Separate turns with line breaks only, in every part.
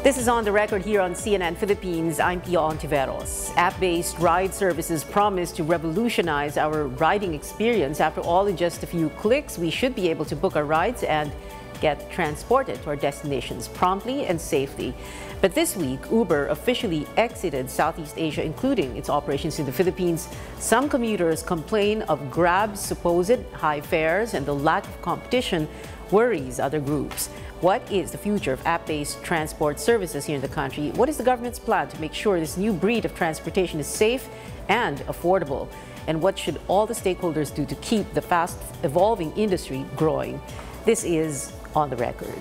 This is On the Record here on CNN Philippines. I'm Pia Ontiveros. App-based ride services promise to revolutionize our riding experience. After all, in just a few clicks, we should be able to book our rides and get transported to our destinations promptly and safely. But this week, Uber officially exited Southeast Asia, including its operations in the Philippines. Some commuters complain of Grab's supposed high fares, and the lack of competition worries other groups. What is the future of app-based transport services here in the country? What is the government's plan to make sure this new breed of transportation is safe and affordable? And what should all the stakeholders do to keep the fast-evolving industry growing? This is On the Record.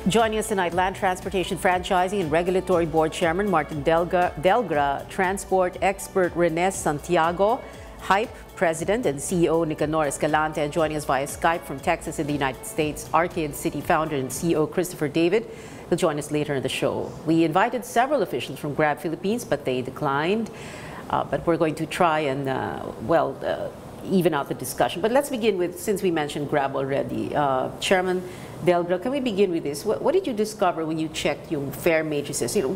Joining us tonight, Land Transportation Franchising and Regulatory Board Chairman Martin Delgra, Transport Expert Rene Santiago, Hype President and CEO Nicanor Escalante, and joining us via Skype from Texas in the United States, Arcade City founder and CEO Christopher David. He'll join us later in the show. We invited several officials from Grab Philippines, but they declined. But we're going to try and, even out the discussion. But let's begin with, since we mentioned Grab already, Chairman Delgra, can we begin with this? What did you discover when you checked yung fare matrices? You know,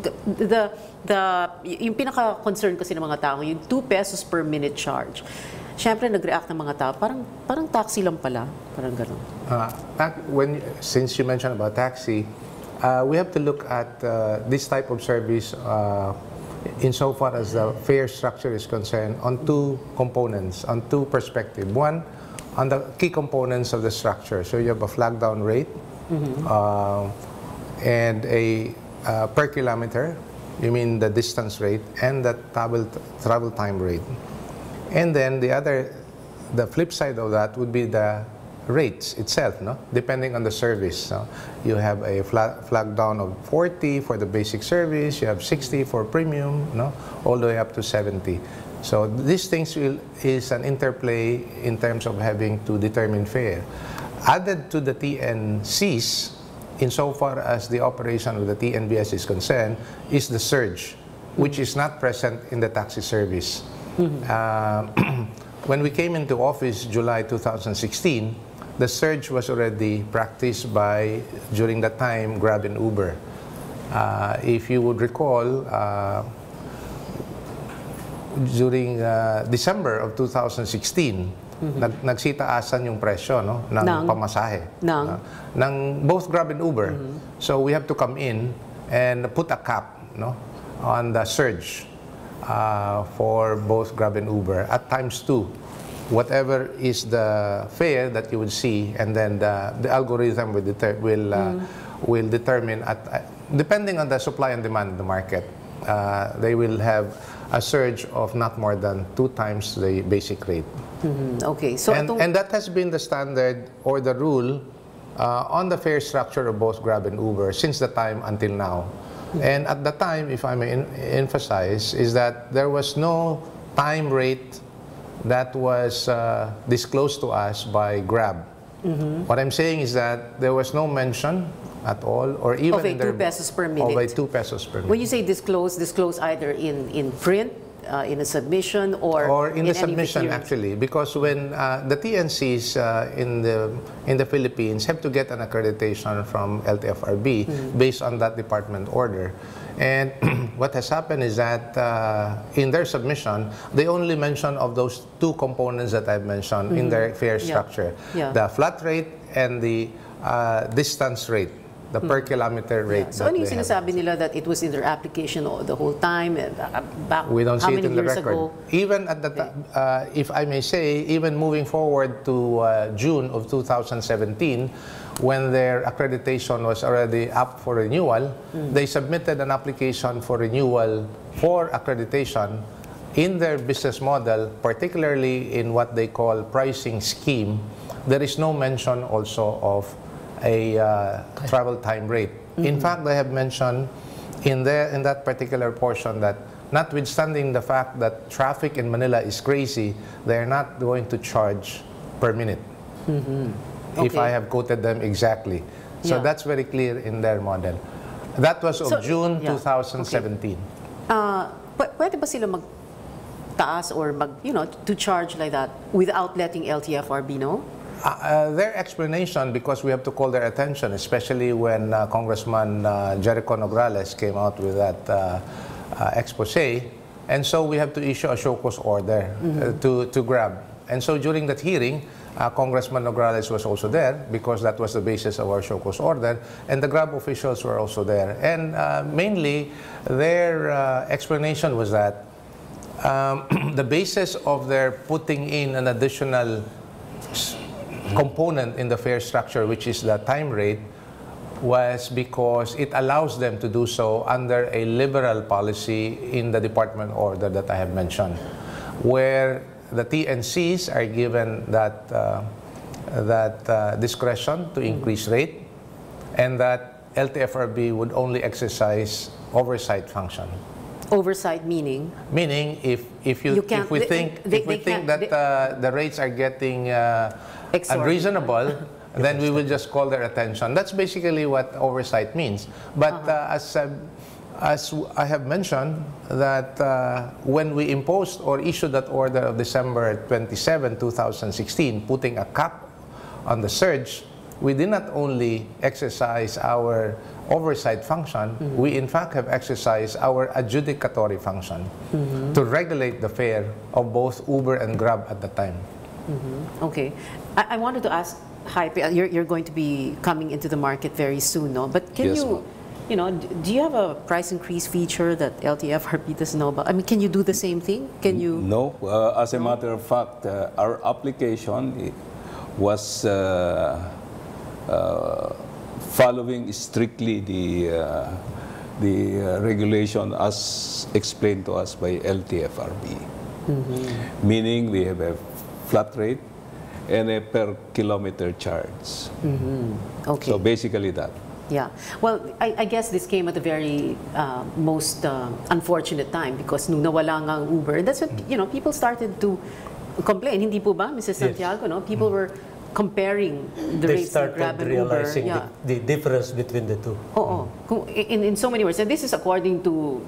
yung pinaka-concern kasi ng mga tao, yung 2 pesos per minute charge. Siyempre, nag-react ng mga tao, parang taxi lang pala, parang gano'n.
Since you mentioned about taxi, we have to look at this type of service insofar as the fare structure is concerned on 2 components, on 2 perspectives. One, on the key components of the structure. So you have a flag down rate and a per kilometer, you mean the distance rate, and the travel time rate. And then the flip side of that would be the rates itself, no? Depending on the service. You have a flag down of 40 for the basic service, you have 60 for premium, no? All the way up to 70. So these things is an interplay in terms of having to determine fare. Added to the TNCs, insofar as the operation of the TNBS is concerned, is the surge, which is not present in the taxi service. When we came into office July 2016, the surge was already practiced by, during that time, Grab and Uber. If you would recall, during December of 2016, nagsitaasan yung presyo, no, ng pamasahe ng both Grab and Uber. So we have to come in and put a cap, no, on the surge for both Grab and Uber at ×2. Whatever is the fare that you would see, and then the algorithm will determine, depending on the supply and demand in the market, they will have a surge of not more than 2 times the basic rate.
Okay, so
and that has been the standard or the rule on the fare structure of both Grab and Uber since the time until now. And at the time, if I may emphasize, is that there was no time rate that was disclosed to us by Grab. What I'm saying is that there was no mention at all, or even
of a 2 pesos per minute.
Of a 2 pesos per minute.
When you say disclose either in print, in a submission, or
in the submission, actually, because when the TNCs in the Philippines have to get an accreditation from LTFRB based on that department order. And what has happened is that in their submission, they only mention of those 2 components that I've mentioned in their fare structure. The flat rate and the distance rate, the per kilometer rate.
So ano yung sinasabi nila that it was in their application the whole time, back
we don't
how
see
many
it in the
years
record.
ago?
Even at the if I may say, even moving forward to June of 2017, when their accreditation was already up for renewal, they submitted an application for renewal for accreditation in their business model, particularly in what they call pricing scheme. There is no mention also of a travel time rate. In fact, they have mentioned in that particular portion that notwithstanding the fact that traffic in Manila is crazy, they are not going to charge per minute. If I have quoted them exactly. So that's very clear in their model. That was of June 2017.
Pwede ba sila magtaas or to charge like that without letting LTFRB know?
Their explanation, because we have to call their attention, especially when Congressman Jericho Nograles came out with that expose, and so we have to issue a show cause order to grab. And so during that hearing, Congressman Nograles was also there because that was the basis of our show cause order, and the grab officials were also there. And mainly, their explanation was that the basis of their putting in an additional component in the fare structure, which is the time rate, was because it allows them to do so under a liberal policy in the department order that I have mentioned, where the TNCs are given that, discretion to increase rate, and that LTFRB would only exercise oversight function.
Oversight meaning?
Meaning, if we think that the rates are getting unreasonable, then we will just call their attention. That's basically what oversight means. But as I have mentioned, that when we imposed or issued that order of December 27, 2016, putting a cap on the surge, we did not only exercise our oversight function, we in fact have exercised our adjudicatory function to regulate the fare of both Uber and Grab at the time.
Okay. I wanted to ask, Hype, you're going to be coming into the market very soon, no? But can do you have a price increase feature that LTFRB doesn't know about? I mean, can you do the same thing? Can you?
No. As a matter of fact, our application was following strictly the regulation as explained to us by LTFRB. Meaning we have a flat rate and a per kilometer charge.
Okay.
So basically that.
Yeah. Well, I guess this came at a very most unfortunate time because nung nawala nga ang Uber, that's what, people started to complain. Hindi po ba, Mrs. Santiago, no? People were comparing the rates of Grab and Uber.
They started realizing the difference between the two.
In so many words. And this is according to,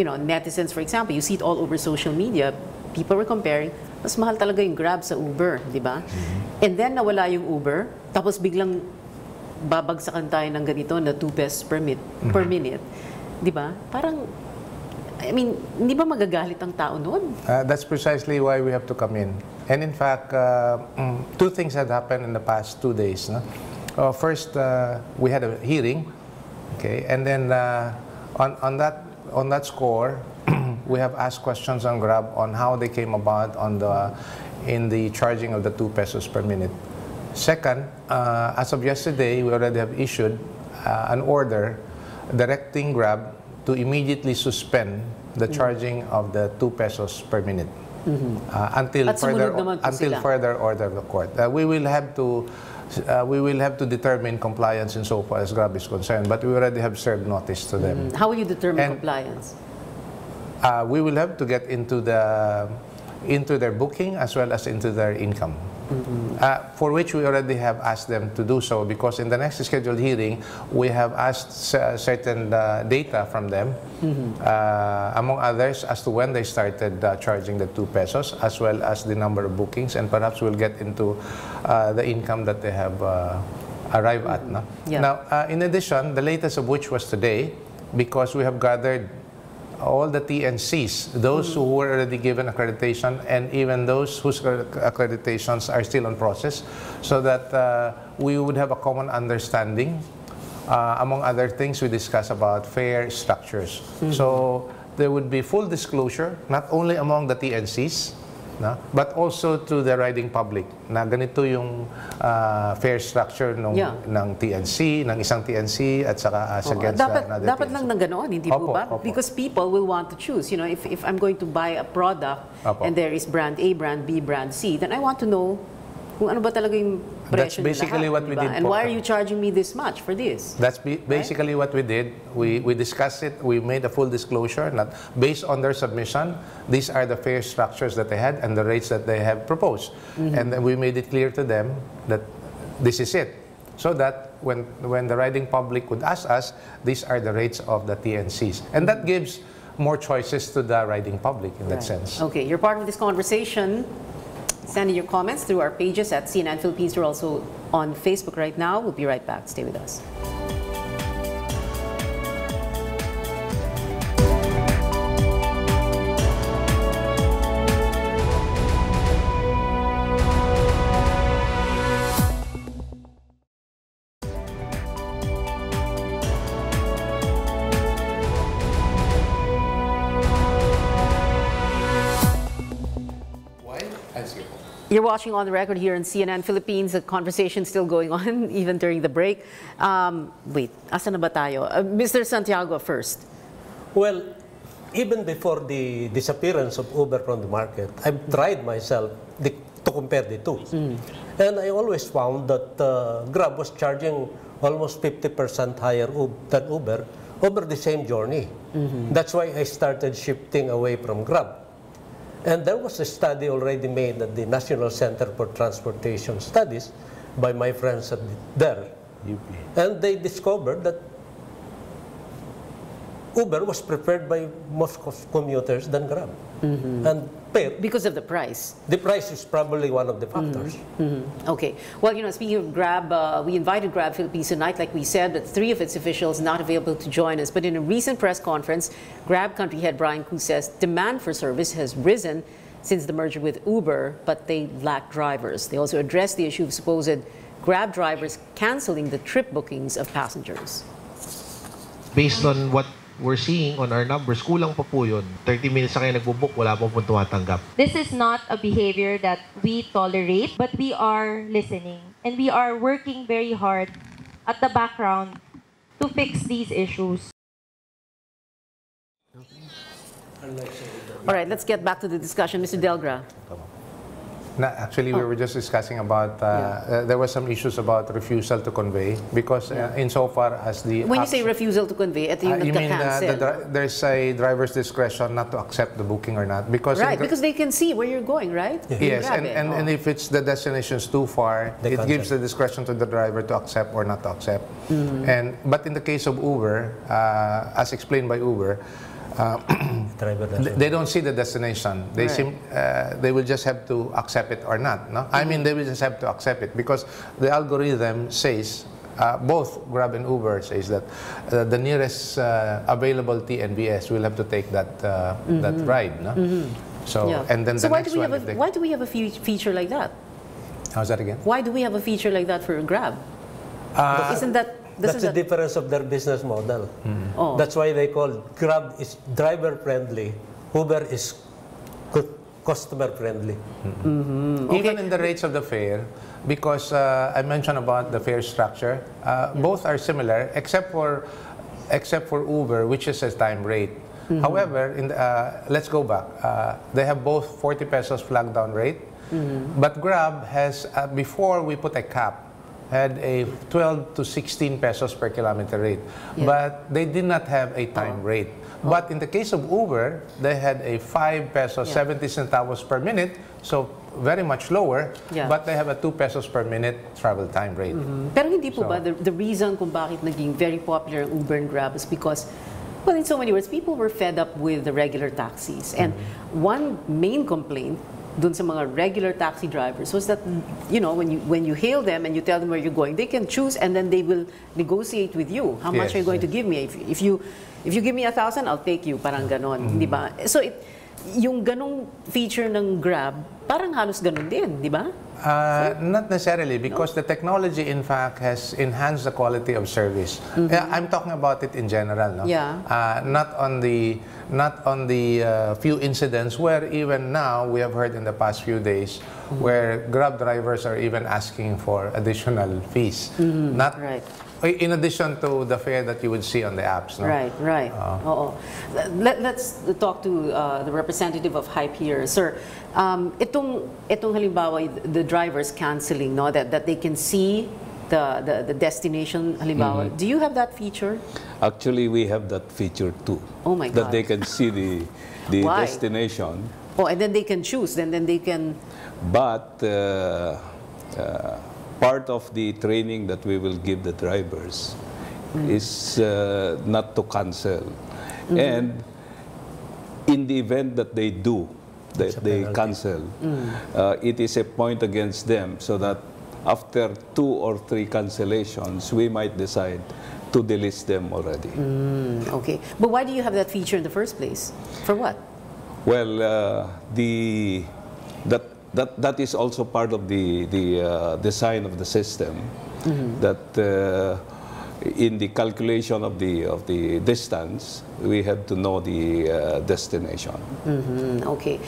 netizens, for example. You see it all over social media. People were comparing, mas mahal talaga yung Grab sa Uber, di ba? And then nawala yung Uber, tapos biglang babagsakan tayo ng ganito na 2 pesos per minute. Di ba? Parang, I mean, hindi ba magagalit ang tao noon?
That's precisely why we have to come in. And in fact, 2 things had happened in the past 2 days. No? First, we had a hearing, okay, and then on that score, we have asked questions on Grab on how they came about in the charging of the 2 pesos per minute. Second, as of yesterday, we already have issued an order directing Grab to immediately suspend the charging of the 2 pesos per minute until further order of the court. We will have to determine compliance in so far as Grab is concerned, but we already have served notice to them.
How will you determine compliance?
We will have to get into their booking as well as into their income. For which we already have asked them to do so, because in the next scheduled hearing, we have asked certain data from them, among others, as to when they started charging the 2 pesos, as well as the number of bookings, and perhaps we'll get into the income that they have arrived at. No?
Yeah.
Now, in addition, the latest of which was today, because we have gathered all the TNCs, those who were already given accreditation and even those whose accreditations are still on process, so that we would have a common understanding. Among other things, we discuss about fare structures. So there would be full disclosure, not only among the TNCs, but also to the riding public, na ganito yung fare structure ng TNC, ng isang TNC at saka against another
dapat
TNC.
lang ng ganoon, hindi po ba? Because people will want to choose. If I'm going to buy a product and there is brand A, brand B, brand C, then I want to know kung ano ba talaga yung presyo nila.
That's basically what we did.
And why are you charging me this much for this?
That's basically what we did. We discussed it. We made a full disclosure. Based on their submission, these are the fare structures that they had and the rates that they have proposed. And then we made it clear to them that this is it. So that when the riding public would ask us, these are the rates of the TNCs. And that gives more choices to the riding public in that sense.
Okay, you're part of this conversation. Send in your comments through our pages at CNN Philippines. We're also on Facebook right now. We'll be right back. Stay with us. You're watching On the Record here in CNN Philippines. The conversation still going on even during the break. Wait, asa na ba tayo? Mr. Santiago first.
Well, even before the disappearance of Uber from the market, I've tried myself to compare the two. And I always found that Grab was charging almost 50% higher than Uber over the same journey. That's why I started shifting away from Grab. And there was a study already made at the National Center for Transportation Studies by my friends at there. And they discovered that Uber was preferred by most commuters than Grab. And
because of the price.
The price is probably one of the factors.
Okay. Well, speaking of Grab, we invited Grab Philippines tonight, like we said, but 3 of its officials not available to join us. But in a recent press conference, Grab country head Brian Koo says demand for service has risen since the merger with Uber, but they lack drivers. They also addressed the issue of supposed Grab drivers canceling the trip bookings of passengers.
Based on what we're seeing on our numbers, kulang pa po yun. 30 minutes na kayo nagbubook, wala pa po tumatanggap.
This is not a behavior that we tolerate, but we are listening. And we are working very hard at the background to fix these issues.
All right, let's get back to the discussion. Mr. Delgra.
Actually, we were just discussing about, there were some issues about refusal to convey because insofar as the...
When you say refusal to convey,
you mean there's a driver's discretion not to accept the booking or not? Because
because they can see where you're going, right?
Yes, and if it's the destination's too far, it gives the discretion to the driver to accept or not to accept. But in the case of Uber, as explained by Uber, they don't see the destination. They they will just have to accept it or not. No? I mean, they will just have to accept it because the algorithm says, both Grab and Uber says that the nearest available TNBS will have to take that that ride. No? So and then the next one.
Why do we have a feature like that?
How's that again?
Why do we have a feature like that for Grab? Isn't that?
That's the difference of their business model. That's why they call Grab is driver friendly, Uber is customer friendly.
Even in the rates of the fare, because I mentioned about the fare structure, both are similar except for Uber, which is a time rate. However, let's go back. They have both 40 pesos flag down rate, but Grab has before we put a cap, had a 12 to 16 pesos per kilometer rate. But they did not have a time rate. But in the case of Uber, they had a 5 pesos 70 centavos per minute, so very much lower, but they have a 2 pesos per minute travel time rate.
Pero hindi po ba the reason kung bakit naging very popular ang Uber and Grab is because, well, in so many words, people were fed up with the regular taxis. And one main complaint dun sa mga regular taxi drivers was that, when you hail them and you tell them where you're going, they can choose and then they will negotiate with you. How much are you going to give me? If you give me 1,000, I'll take you. Parang ganon, di ba? So yung ganong feature ng Grab, parang halos ganon din, di ba?
Not necessarily, because the technology, in fact, has enhanced the quality of service. I'm talking about it in general, no? Not on the few incidents where even now we have heard in the past few days where Grab drivers are even asking for additional fees. Not in addition to the fare that you would see on the apps. No?
Right. Let's talk to the representative of Hype here. Sir, itong halimbawa, the drivers canceling, no, that they can see the destination, halimbawa. Do you have that feature?
Actually, we have that feature too.
Oh my God.
That they can see the destination.
Oh, and then they can choose, then they can...
But part of the training that we will give the drivers is not to cancel. And in the event that they do, that they cancel, it is a point against them, so that after 2 or 3 cancellations, we might decide to delist them already.
Okay. But why do you have that feature in the first place? For what?
Well, that is also part of the design of the system, that in the calculation of the distance, we have to know the destination.
Okay.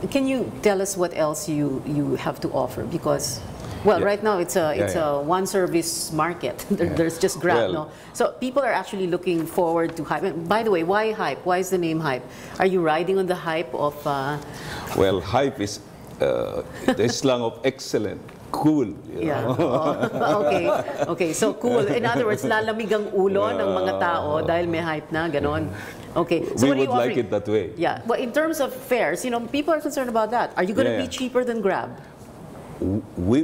Can you tell us what else you have to offer? Because, well, right now it's a one service market. There's just Grab, no? So people are actually looking forward to Hype. And by the way, why Hype? Why is the name Hype? Are you riding on the hype of?
Well, Hype is the slang of excellent. Cool. You know?
Okay. Okay. So cool. In other words, lalamig ang ulo ng mga tao dahil may hype na, ganon. Okay. So
we
what are you
would like
offering?
it that way.
Yeah. Well, in terms of fares, you know, people are concerned about that. Are you going to be cheaper than Grab?
We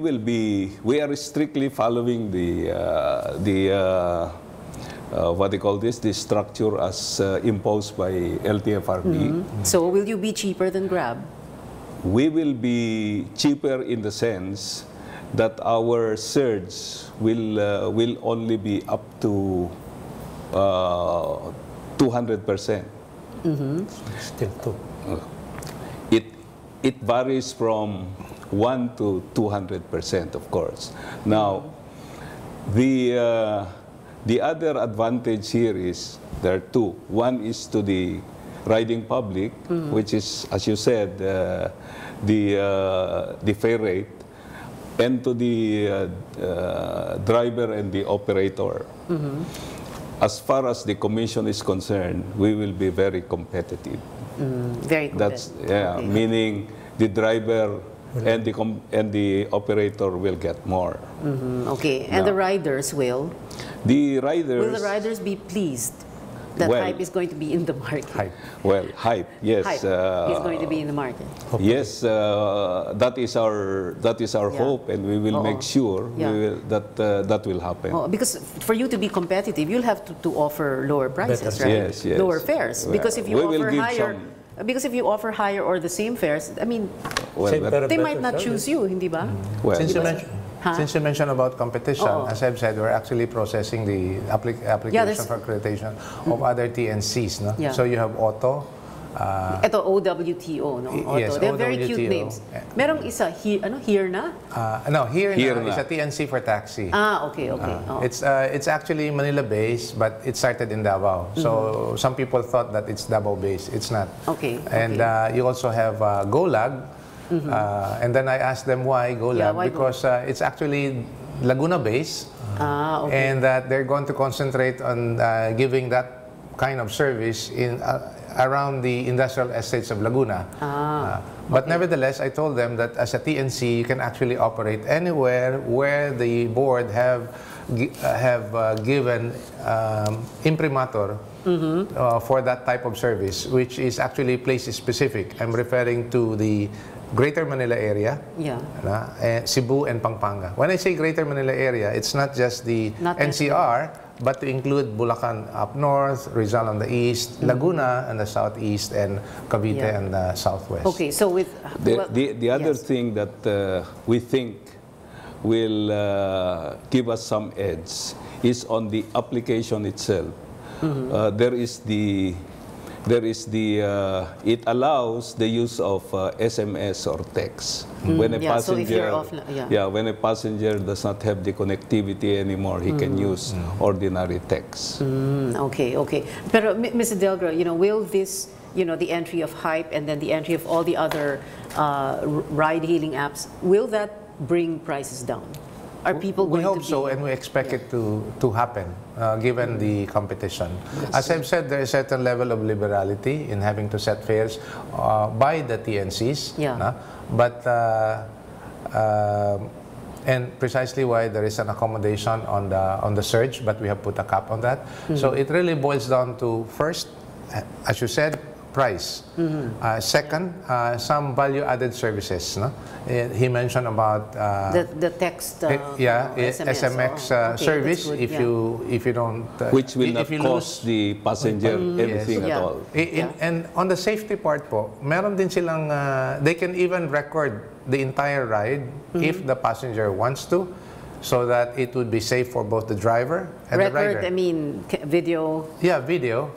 are strictly following the what they call this, the structure as imposed by LTFRB.
So will you be cheaper than Grab?
We will be cheaper in the sense that our surge will only be up to 200%.
Still too.
It varies from 1 to 200%, of course. Now, the other advantage here is there are 2. One is to the riding public, which is, as you said, the fare rate, and to the driver and the operator. As far as the commission is concerned, we will be very competitive.
Very competitive.
That's meaning the driver and the operator will get more.
Okay, and the riders will?
The riders...
Will the riders be pleased that Hype is going to be in the market?
Well, Hype, yes.
Hype is going to be in the market.
Yes, that is our hope, and we will make sure that will happen.
Because for you to be competitive, you'll have to offer lower prices, right?
Yes, yes.
Lower fares. Because if you offer higher, because if you offer higher or the same fares, I mean, they might not choose you, hindi ba?
Well,
since you mentioned about competition, as I've said, we're actually processing the application for accreditation of other TNCs. No?
Yeah.
So you have Auto.
Ito, OWTO, no? Auto.
Yes,
they have very cute names. Merong isa, here na?
No, here na is a TNC for taxi.
Okay.
It's actually Manila-based, but it started in Davao. So some people thought that it's Davao-based. It's not.
Okay.
And you also have GoLag. And then I asked them why GoLab, because it's actually Laguna-based, and that they're going to concentrate on giving that kind of service in around the industrial estates of Laguna. But nevertheless, I told them that as a TNC, you can actually operate anywhere where the board have given imprimatur for that type of service, which is actually place-specific. I'm referring to the Greater Manila area, Cebu and Pampanga. When I say Greater Manila area, it's not just the NCR, but to include Bulacan up north, Rizal on the east, Laguna on the southeast, and Cavite on the southwest.
Okay, so with...
the other thing that we think will give us some edge is on the application itself. It allows the use of SMS or text. When a passenger, when a passenger does not have the connectivity anymore, he can use ordinary text.
Okay. Pero Ms. Delgra, will this, the entry of Hype and then the entry of all the other ride-hailing apps, will that bring prices down? Are people going
to hope so, and we expect it to happen, given the competition. As I've said, there is a certain level of liberality in having to set fares by the TNCs. But and precisely why there is an accommodation on the surge, but we have put a cap on that. So it really boils down to, first, as you said, price. Second, some value-added services. No? He mentioned about
the text,
SMS
okay,
service. If you don't,
which will not
if you
cost the passenger anything at all.
And on the safety part po, meron din silang, they can even record the entire ride if the passenger wants to, so that it would be safe for both the driver and the rider.
I mean, video.
Yeah, video.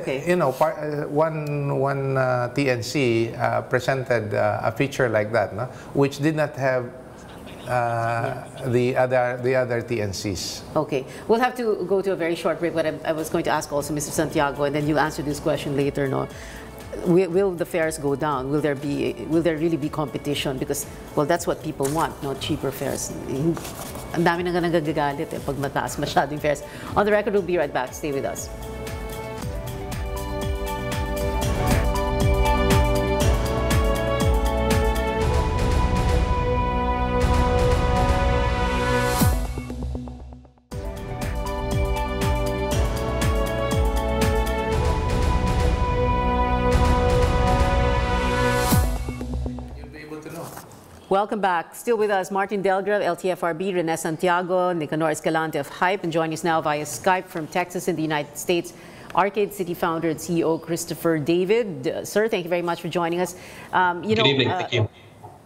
Okay.
You know, one TNC presented a feature like that, no? Which did not have the other TNCs.
Okay, we'll have to go to a very short break, but I was going to ask also Mr. Santiago, and then you'll answer this question later. No, will the fares go down? Will there really be competition? Because, well, that's what people want, no, cheaper fares. Ang dami na nga nagagalit pag mataas masyadong fares. On the record, we'll be right back. Stay with us. Welcome back. Still with us, Martin Delgra of LTFRB, Rene Santiago, Nicanor Escalante of Hype, and joining us now via Skype from Texas in the United States, Arcade City founder and CEO Christopher David. Sir, thank you very much for joining us.
Good evening. Thank you.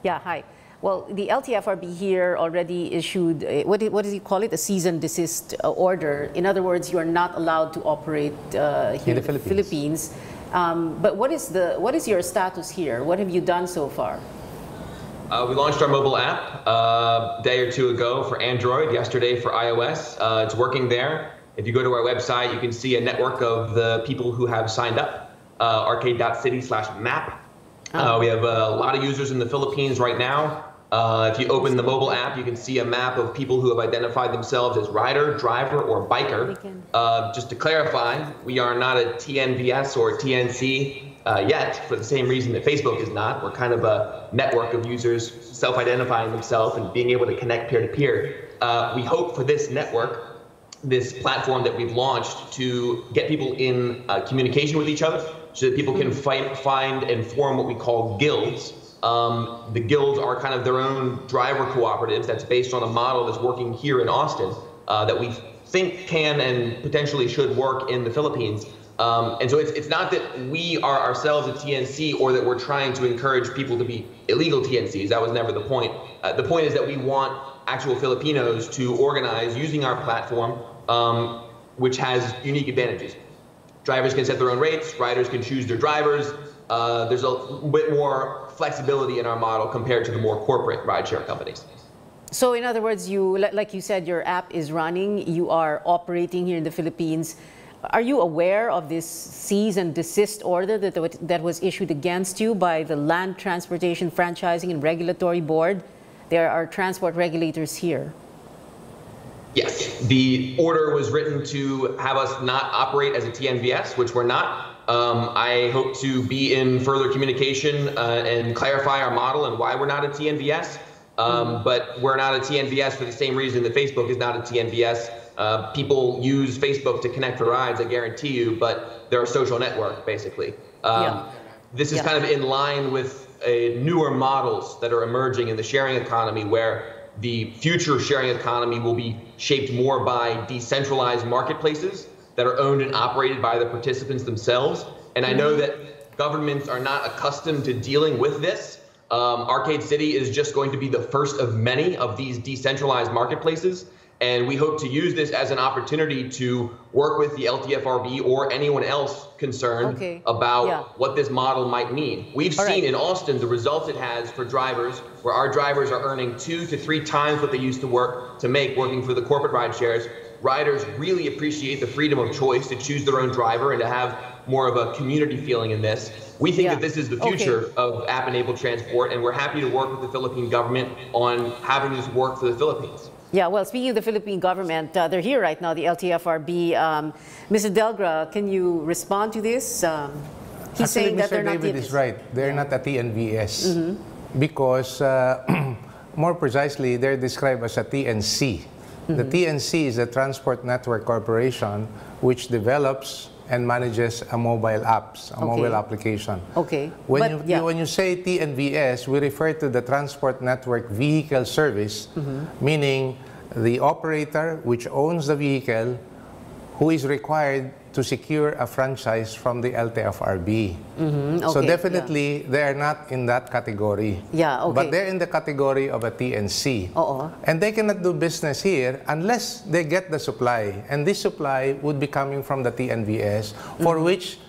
Yeah, hi. Well, the LTFRB here already issued, what does he call it? A cease and desist order. In other words, you are not allowed to operate here in the Philippines. But what is your status here? What have you done so far?
We launched our mobile app a day or two ago for Android, yesterday for iOS. It's working there. If you go to our website, you can see a network of the people who have signed up, arcade.city/map. We have a lot of users in the Philippines right now. If you open the mobile app, you can see a map of people who have identified themselves as rider, driver, or biker. Just to clarify, we are not a TNVS or TNC yet, for the same reason that Facebook is not. We're kind of a network of users self-identifying themselves and being able to connect peer-to-peer. We hope for this network, this platform that we've launched, to get people in communication with each other so that people can find and form what we call guilds. The guilds are kind of their own driver cooperatives that's based on a model that's working here in Austin that we think can and potentially should work in the Philippines. And so it's not that we are ourselves a TNC or that we're trying to encourage people to be illegal TNCs. That was never the point. The point is that we want actual Filipinos to organize using our platform, which has unique advantages. Drivers can set their own rates, riders can choose their drivers. There's a bit more flexibility in our model compared to the more corporate rideshare companies.
So in other words, like you said, your app is running, you are operating here in the Philippines. Are you aware of this cease and desist order that was issued against you by the Land Transportation Franchising and Regulatory Board? There are transport regulators here.
Yes, the order was written to have us not operate as a TNVS, which we're not. I hope to be in further communication and clarify our model and why we're not a TNVS. But we're not a TNVS for the same reason that Facebook is not a TNVS. People use Facebook to connect for rides, I guarantee you, but they're a social network, basically. This is kind of in line with newer models that are emerging in the sharing economy, where the future sharing economy will be shaped more by decentralized marketplaces that are owned and operated by the participants themselves. And I know that governments are not accustomed to dealing with this. Arcade City is just going to be the first of many of these decentralized marketplaces. And we hope to use this as an opportunity to work with the LTFRB or anyone else concerned about what this model might mean. We've seen in Austin the results it has for drivers, where our drivers are earning 2 to 3 times what they used to make working for the corporate ride shares. Riders really appreciate the freedom of choice to choose their own driver and to have more of a community feeling in this. We think that this is the future of app-enabled transport, and we're happy to work with the Philippine government on having this work for the Philippines.
Yeah, well, speaking of the Philippine government, they're here right now, the LTFRB. Mr. Delgra, can you respond to this? He's saying that they're not
Mr. David is right. They're not a TNVS because, more precisely, they're described as a TNC. The TNC is the Transport Network Corporation, which develops and manages a mobile mobile application.
Okay.
When you say TNVS, we refer to the Transport Network Vehicle Service, meaning the operator which owns the vehicle who is required to secure a franchise from the LTFRB. So definitely they are not in that category.
Yeah, okay.
But they're in the category of a TNC. And they cannot do business here unless they get the supply. And this supply would be coming from the TNVS, for which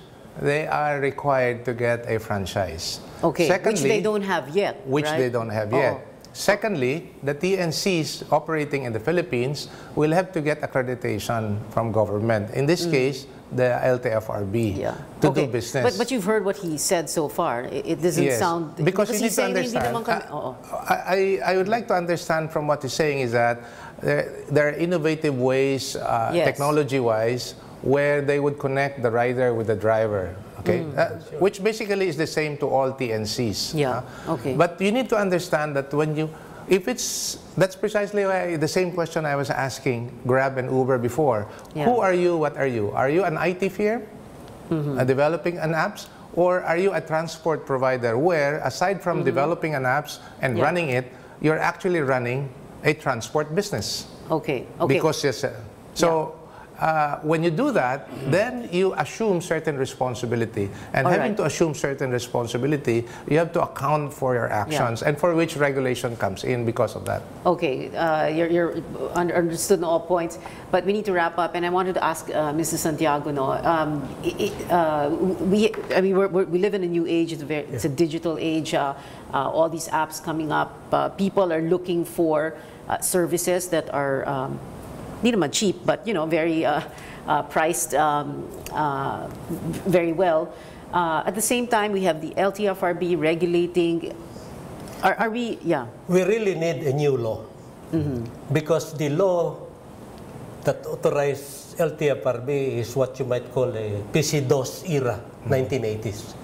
they are required to get a franchise.
Okay,
Secondly,
which they don't have yet.
Which
right?
they don't have yet. Secondly, the TNCs operating in the Philippines will have to get accreditation from government. In this case, the LTFRB to do business.
But you've heard what he said so far. It doesn't sound...
Because you need to understand. I would like to understand from what he's saying is that there are innovative ways, technology-wise, where they would connect the rider with the driver. Okay, which basically is the same to all TNCs.
Okay.
But you need to understand that that's precisely why the same question I was asking Grab and Uber before. Who are you? What are you? Are you an IT firm developing an apps, or are you a transport provider where, aside from developing an apps and running it, you're actually running a transport business?
Okay.
Because when you do that, then you assume certain responsibility. And having to assume certain responsibility, you have to account for your actions, and for which regulation comes in because of that.
Okay, you're understood on all points, but we need to wrap up. And I wanted to ask Mrs. Santiago, we live in a new age. It's a digital age. All these apps coming up. People are looking for services that are not much cheap, but very priced very well. At the same time, we have the LTFRB regulating. Are we? Yeah.
We really need a new law because the law that authorized LTFRB is what you might call a PC-DOS era, 1980s.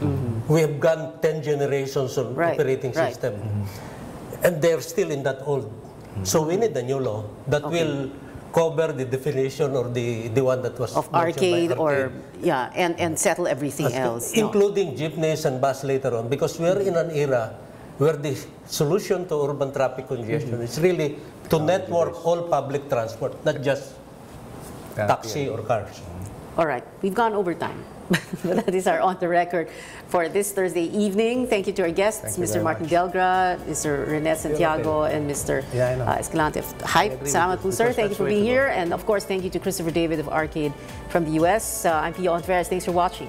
We have gone 10 generations on operating system, and they're still in that old. So we need a new law that will cover the definition or the one that was
of arcade, or and settle everything else,
including jeepneys and bus later on, because we're in an era where the solution to urban traffic congestion is really to network all public transport, not just taxi or cars.
All right, we've gone over time. That is our on the record for this Thursday evening. Thank you to our guests, Mr. Martin Delgra, Mr. Rene Santiago, and Mr. Escalante. Hi, salamat po, sir. Thank you for being here. And of course, thank you to Christopher David of Arcade from the US. I'm Pio Ontiveros. Thanks for watching.